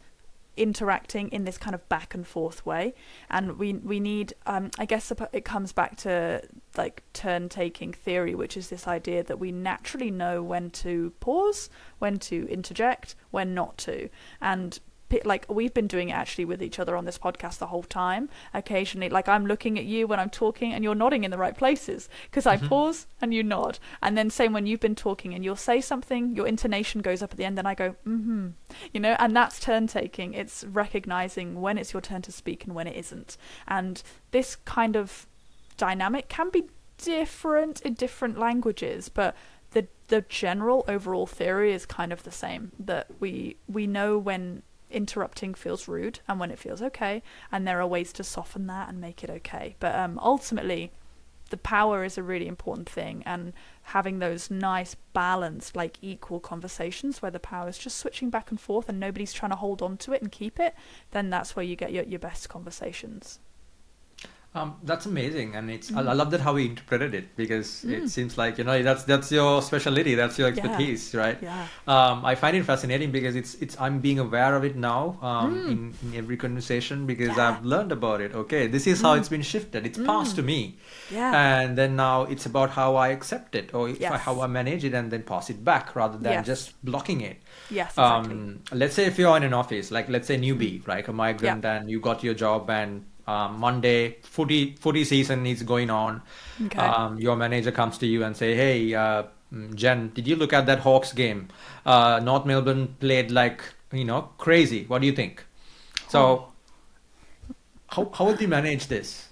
interacting in this kind of back and forth way, and we need I guess it comes back to like turn taking theory, which is this idea that we naturally know when to pause, when to interject, when not to. And like, we've been doing it actually with each other on this podcast the whole time. Occasionally, like, I'm looking at you when I'm talking and you're nodding in the right places because I pause and you nod. And then same when you've been talking and you'll say something, your intonation goes up at the end and I go, and that's turn taking. It's recognizing when it's your turn to speak and when it isn't. And this kind of dynamic can be different in different languages, but the general overall theory is kind of the same, that we know when interrupting feels rude and when it feels okay, and there are ways to soften that and make it okay. But ultimately, the power is a really important thing, and having those nice balanced, like, equal conversations where the power is just switching back and forth and nobody's trying to hold on to it and keep it, then that's where you get your best conversations. That's amazing, and I love that how he interpreted it, because it seems like, that's your specialty, that's your expertise, right? Yeah. I find it fascinating because it's I'm being aware of it now, in every conversation, because I've learned about it. Okay, this is how it's been shifted. It's passed to me, and then now it's about how I accept it, or how I manage it, and then pass it back rather than just blocking it. Yes, exactly. Let's say if you're in an office, like let's say newbie, right, a migrant, and you got your job, and Monday footy season is going on. Okay. Your manager comes to you and say, hey, Jen, did you look at that Hawks game? North Melbourne played like, crazy. What do you think? So how would you manage this?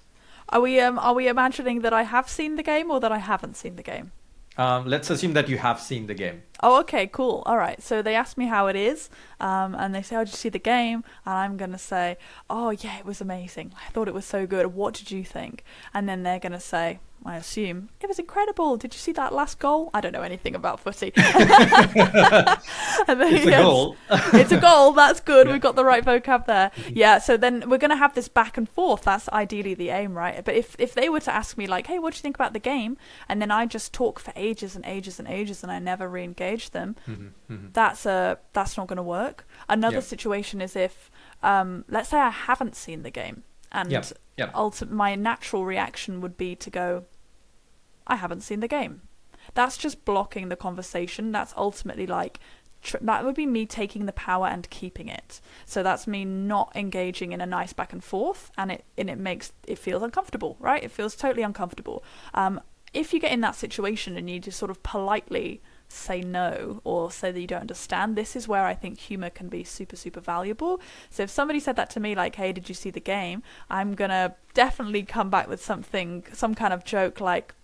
Are we imagining that I have seen the game or that I haven't seen the game? Let's assume that you have seen the game. Oh, okay, cool. All right. So they asked me how it is, and they say, "Oh, did you see the game?" And I'm gonna say, "Oh, yeah, it was amazing. I thought it was so good. What did you think?" And then they're gonna say, I assume, "It was incredible. Did you see that last goal?" I don't know anything about footy. It's a goal. It's a goal. That's good. We've got the right vocab there. Yeah. So then we're gonna have this back and forth. That's ideally the aim, right? But if they were to ask me like, "Hey, what do you think about the game?" and then I just talk for ages and ages and ages, and I never re-engage them, that's not going to work. Another situation is if, let's say I haven't seen the game, and my natural reaction would be to go, "I haven't seen the game." That's just blocking the conversation. That's ultimately like that would be me taking the power and keeping it. So that's me not engaging in a nice back and forth, and it feels uncomfortable, right? It feels totally uncomfortable. If you get in that situation and you just sort of politely say no or say that you don't understand, this is where I think humour can be super, super valuable. So if somebody said that to me like, "Hey, did you see the game?" I'm gonna definitely come back with some kind of joke like,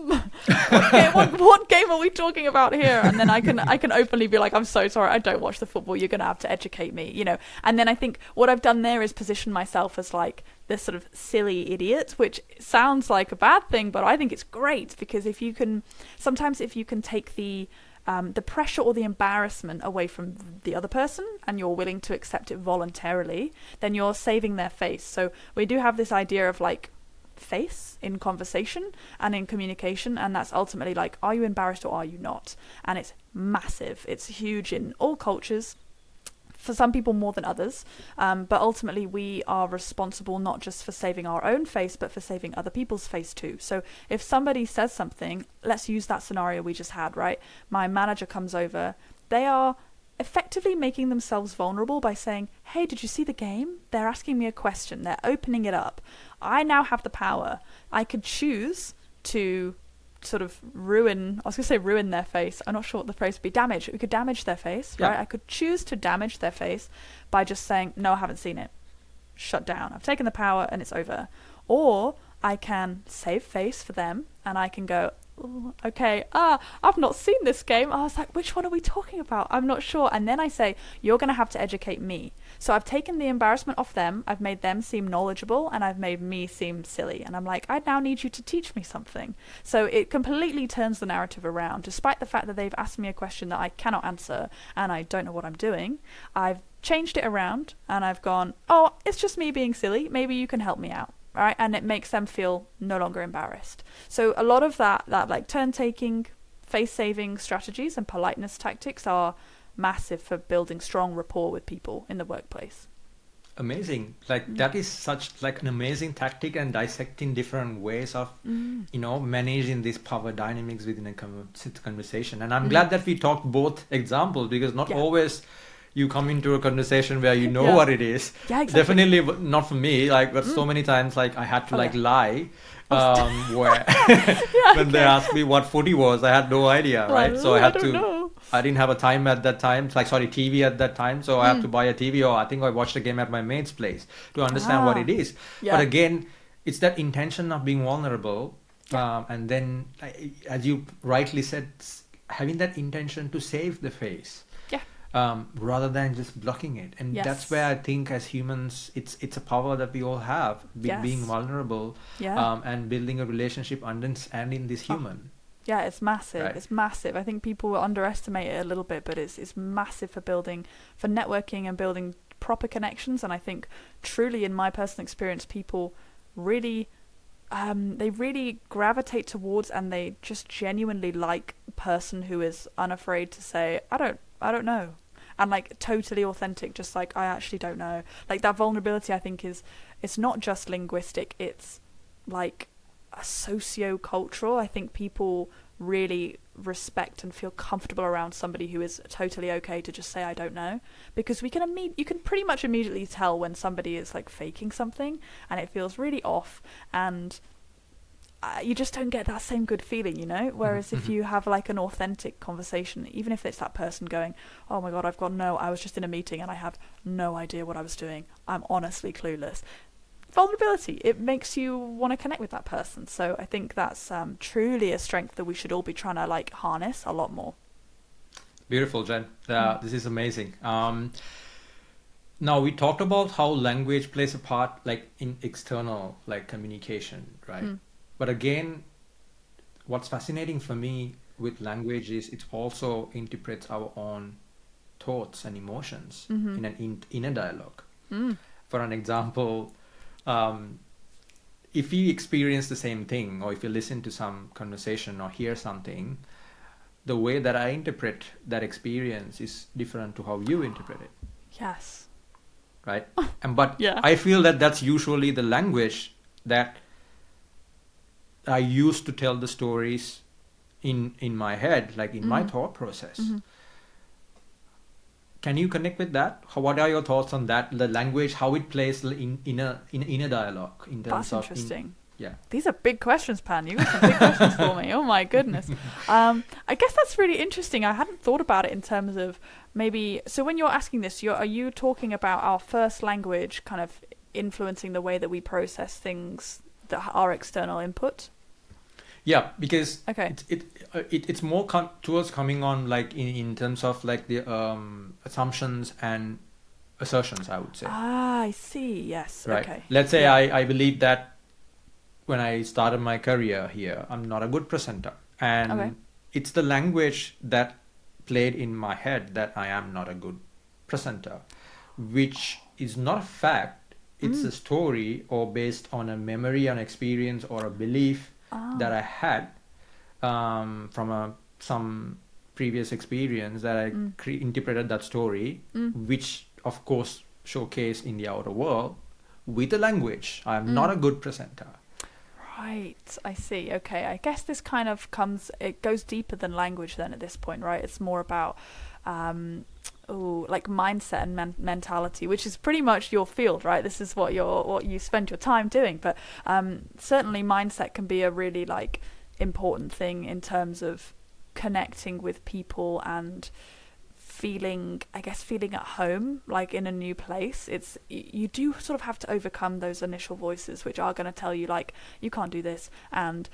what game are we talking about here? And then I can openly be like, "I'm so sorry, I don't watch the football, you're gonna have to educate me," and then I think what I've done there is position myself as like this sort of silly idiot, which sounds like a bad thing, but I think it's great, because if you can take the pressure or the embarrassment away from the other person, and you're willing to accept it voluntarily, then you're saving their face. So we do have this idea of like face in conversation and in communication, and that's ultimately like, are you embarrassed or are you not? And it's massive. It's huge in all cultures, for some people more than others, but ultimately we are responsible not just for saving our own face, but for saving other people's face too. So if somebody says something, let's use that scenario we just had, right? My manager comes over, they are effectively making themselves vulnerable by saying, "Hey, did you see the game?" They're asking me a question, they're opening it up. I now have the power. I could choose to sort of ruin their face. I'm not sure what the phrase would be. Damage. We could damage their face, right? I could choose to damage their face by just saying, "No, I haven't seen it. Shut down. I've taken the power and it's over." Or I can save face for them and I can go, "Okay, I've not seen this game." I was like, "Which one are we talking about? I'm not sure." And then I say, "You're going to have to educate me." So I've taken the embarrassment off them, I've made them seem knowledgeable, and I've made me seem silly. And I'm like, "I now need you to teach me something." So it completely turns the narrative around. Despite the fact that they've asked me a question that I cannot answer and I don't know what I'm doing, I've changed it around and I've gone, "Oh, it's just me being silly. Maybe you can help me out." Right? And it makes them feel no longer embarrassed. So a lot of that like turn-taking, face-saving strategies and politeness tactics are massive for building strong rapport with people in the workplace. Amazing. Like that is such like an amazing tactic, and dissecting different ways of, managing these power dynamics within a conversation. And I'm glad that we talked both examples, because not always you come into a conversation where you know what it is. Yeah, exactly. Definitely not for me. Like, but so many times, like I had to lie. Where when they asked me what footy was, I had no idea, right? So I didn't have a time at that time, TV at that time. So I have to buy a TV, or I think I watched a game at my mate's place to understand what it is. Yeah. But again, it's that intention of being vulnerable. And then, as you rightly said, having that intention to save the face. Rather than just blocking it. And that's where I think as humans, it's a power that we all have, being vulnerable, and building a relationship, understanding this human. Yeah, it's massive. Right. It's massive. I think people underestimate it a little bit, but it's massive for networking and building proper connections. And I think truly in my personal experience, people really they really gravitate towards, and they just genuinely like a person who is unafraid to say, I don't know. And like totally authentic, just like, I actually don't know. Like that vulnerability, I think it's not just linguistic, it's like a socio-cultural. I think people really respect and feel comfortable around somebody who is totally okay to just say, I don't know, because you can pretty much immediately tell when somebody is like faking something and it feels really off, and you just don't get that same good feeling, you know. Whereas if you have like an authentic conversation, even if it's that person going, oh my god, I was just in a meeting and I have no idea what I was doing, I'm honestly clueless. Vulnerability, it makes you want to connect with that person. So I think that's truly a strength that we should all be trying to like harness a lot more. Beautiful, Jen. This is amazing. Now we talked about how language plays a part like in external like communication, right? But again, what's fascinating for me with language is it also interprets our own thoughts and emotions in an inner dialogue. For an example, if you experience the same thing, or if you listen to some conversation or hear something, the way that I interpret that experience is different to how you interpret it. Yes. Right? But Yeah. I feel that that's usually the language that I use to tell the stories in my head, like in my thought process. Can you connect with that? What are your thoughts on that? The language, how it plays in a dialogue in terms That's of interesting. yeah. These are big questions, Pan. You got some big questions for me. Oh my goodness. I guess that's really interesting. I hadn't thought about it in terms of maybe. So when you're asking this, are you talking about our first language kind of influencing the way that we process things that are external input? Yeah, because Okay. it's more towards coming on like in terms of like the assumptions and assertions, I would say. Ah, I see. Yes. Right. Okay. Let's say Yeah. I believe that when I started my career here, I'm not a good presenter, and Okay. it's the language that played in my head that I am not a good presenter, which is not a fact. It's a story or based on a memory, an experience, or a belief that I had from some previous experience that I interpreted that story, which of course showcased in the outer world with a language. I'm not a good presenter. Right, I see. Okay, I guess this kind of it goes deeper than language then at this point, right? It's more about like mindset and mentality, which is pretty much your field, right? This is what you spend your time doing. But certainly mindset can be a really like important thing in terms of connecting with people and feeling at home, like in a new place. You do sort of have to overcome those initial voices which are going to tell you like, you can't do this, and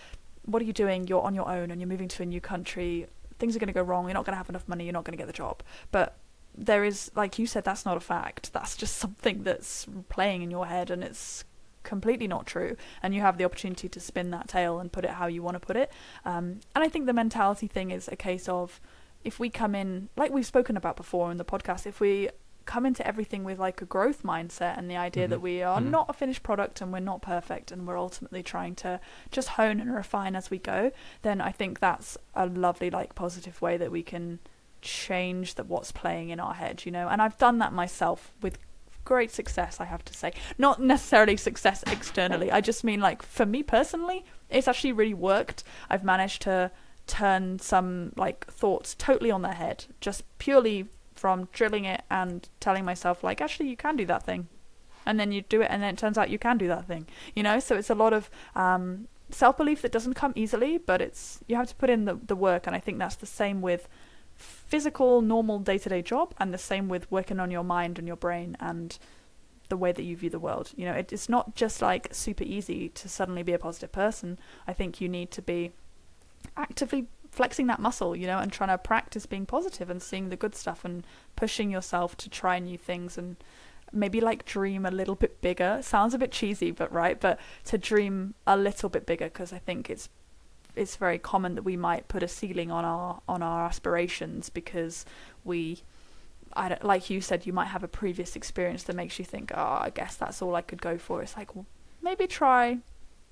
what are you doing, you're on your own and you're moving to a new country, things are going to go wrong, you're not going to have enough money, you're not going to get the job. But there is, like you said, that's not a fact, that's just something that's playing in your head, and it's completely not true, and you have the opportunity to spin that tale and put it how you want to put it. And I think the mentality thing is a case of, if we come in, like we've spoken about before in the podcast, if we come into everything with like a growth mindset and the idea that we are not a finished product and we're not perfect and we're ultimately trying to just hone and refine as we go, then I think that's a lovely like positive way that we can change what's playing in our head, you know. And I've done that myself with great success, I have to say. Not necessarily success externally, I just mean like for me personally, it's actually really worked. I've managed to turn some like thoughts totally on their head, just purely from drilling it and telling myself like, actually you can do that thing, and then you do it and then it turns out you can do that thing, you know. So it's a lot of self-belief that doesn't come easily, but you have to put in the work. And I think that's the same with physical normal day-to-day job, and the same with working on your mind and your brain and the way that you view the world. You know, it's not just like super easy to suddenly be a positive person. I think you need to be actively flexing that muscle, you know, and trying to practice being positive and seeing the good stuff and pushing yourself to try new things, and maybe like dream a little bit bigger. Sounds a bit cheesy, but to dream a little bit bigger, because I think it's very common that we might put a ceiling on our aspirations because like you said, you might have a previous experience that makes you think, oh, I guess that's all I could go for. It's like, well, maybe try,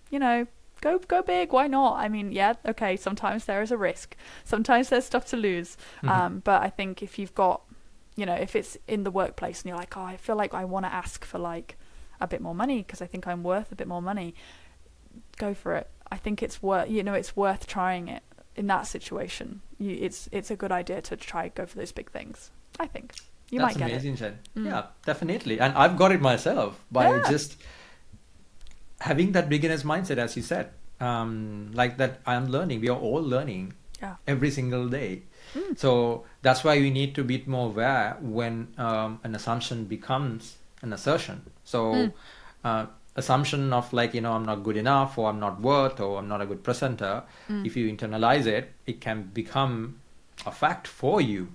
you know, go big. Why not? I mean, yeah, okay, sometimes there is a risk. Sometimes there's stuff to lose. But I think if you've got, you know, if it's in the workplace and you're like, oh, I feel like I want to ask for like a bit more money because I think I'm worth a bit more money, go for it. I think it's worth trying it in that situation. It's a good idea to try go for those big things. I think you might get it. That's amazing, Jen. Yeah, definitely. And I've got it myself by just having that beginner's mindset, as you said. Like that, I'm learning. We are all learning every single day. So that's why we need to be more aware when an assumption becomes an assertion. So assumption of like, you know, I'm not good enough, or I'm not worth, or I'm not a good presenter, if you internalize it, it can become a fact for you.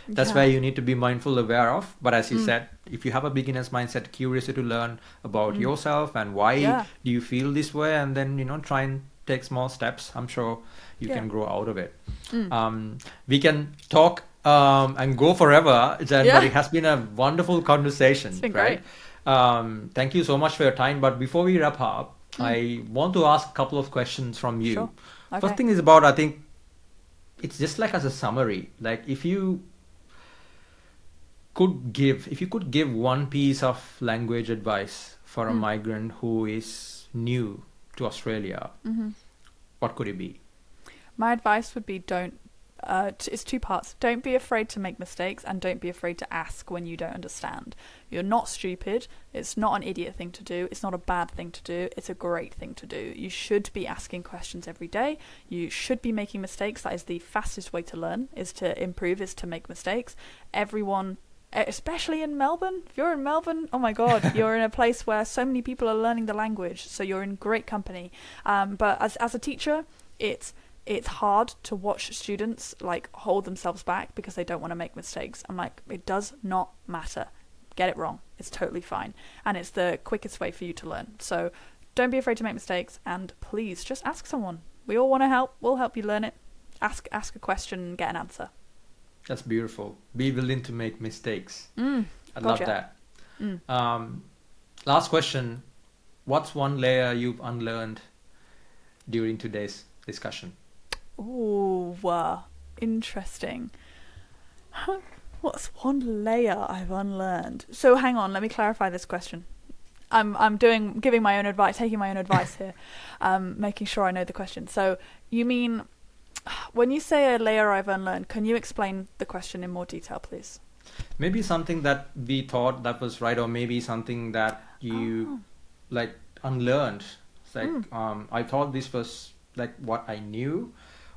That's where you need to be mindful, aware of. But as you said, if you have a beginner's mindset, curious to learn about yourself and why do you feel this way, and then, you know, try and take small steps, I'm sure you can grow out of it. We can talk and go forever, Jen, but it has been a wonderful conversation. It's been great. Thank you so much for your time. But before we wrap up, I want to ask a couple of questions from you. Sure. Okay. First thing is about, I think, it's just like as a summary, like if you could give one piece of language advice for a migrant who is new to Australia, what could it be? My advice would be it's two parts. Don't be afraid to make mistakes, and don't be afraid to ask when you don't understand. You're not stupid. It's not an idiot thing to do. It's not a bad thing to do. It's a great thing to do. You should be asking questions every day. You should be making mistakes. That is the fastest way to learn, is to improve, is to make mistakes. Everyone, especially in Melbourne, if you're in Melbourne, oh my God, you're in a place where so many people are learning the language. So you're in great company. But as a teacher, it's hard to watch students like hold themselves back because they don't want to make mistakes. I'm like, it does not matter. Get it wrong. It's totally fine. And it's the quickest way for you to learn. So don't be afraid to make mistakes, and please just ask someone. We all want to help. We'll help you learn it. Ask a question and get an answer. That's beautiful. Be willing to make mistakes. I love that. Last question. What's one layer you've unlearned during today's discussion? Ooh, interesting. What's one layer I've unlearned? So hang on, let me clarify this question. I'm giving my own advice, taking my own advice here, making sure I know the question. So you mean, when you say a layer I've unlearned, can you explain the question in more detail, please? Maybe something that we thought that was right, or maybe something that you like unlearned. It's like, I thought this was like what I knew,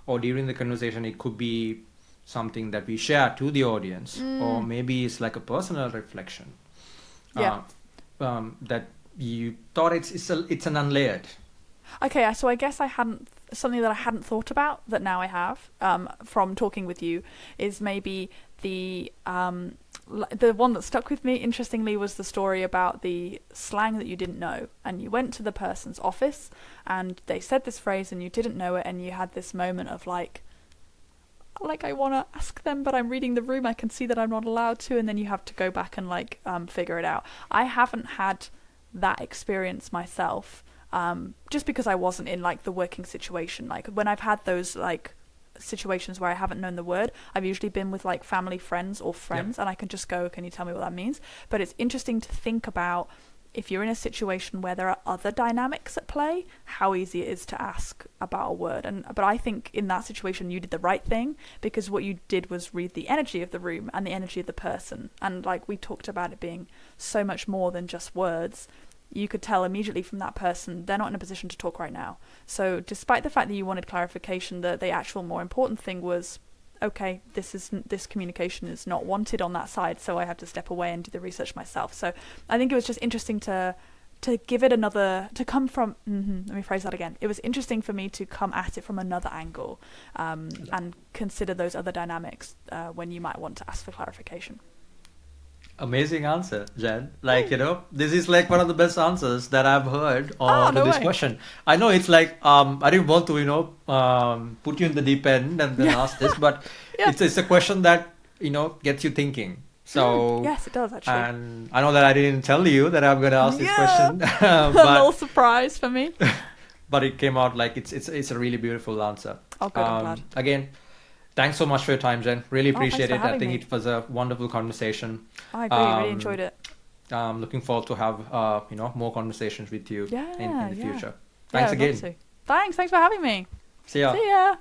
or during the conversation it could be something that we share to the audience, or maybe it's like a personal reflection that you thought it's an unlayered. Okay, so I guess something that I hadn't thought about that now I have from talking with you is maybe the one that stuck with me, interestingly, was the story about the slang that you didn't know, and you went to the person's office and they said this phrase and you didn't know it, and you had this moment of like I want to ask them, but I'm reading the room, I can see that I'm not allowed to, and then you have to go back and like figure it out. I haven't had that experience myself, just because I wasn't in like the working situation. Like when I've had those like situations where I haven't known the word, I've usually been with like family, friends, and I can just go, can you tell me what that means? But it's interesting to think about, if you're in a situation where there are other dynamics at play, how easy it is to ask about a word. But I think in that situation you did the right thing, because what you did was read the energy of the room and the energy of the person. And like we talked about it being so much more than just words, you could tell immediately from that person they're not in a position to talk right now. So despite the fact that you wanted clarification, the actual more important thing was, okay, this communication is not wanted on that side, so I have to step away and do the research myself. So I think it was just interesting to give it to come from, let me phrase that again. It was interesting for me to come at it from another angle, and consider those other dynamics when you might want to ask for clarification. Amazing answer, Jen. Like, this is like one of the best answers that I've heard on this question. I know it's like, I didn't want to, put you in the deep end and then ask this, but it's a question that, gets you thinking. So yes, it does actually. and I know that I didn't tell you that I'm going to ask this question, A little but surprise for me. but it came out like it's a really beautiful answer. Oh, good. I'm glad. Again, thanks so much for your time, Jen. Really Oh, thanks appreciate for it. I having think me. it was a wonderful conversation. I agree. Really Um, enjoyed it. Looking forward to have more conversations with you Yeah, in the yeah. future. Yeah, Thanks I'd love again. to. Thanks for having me. See ya. See ya.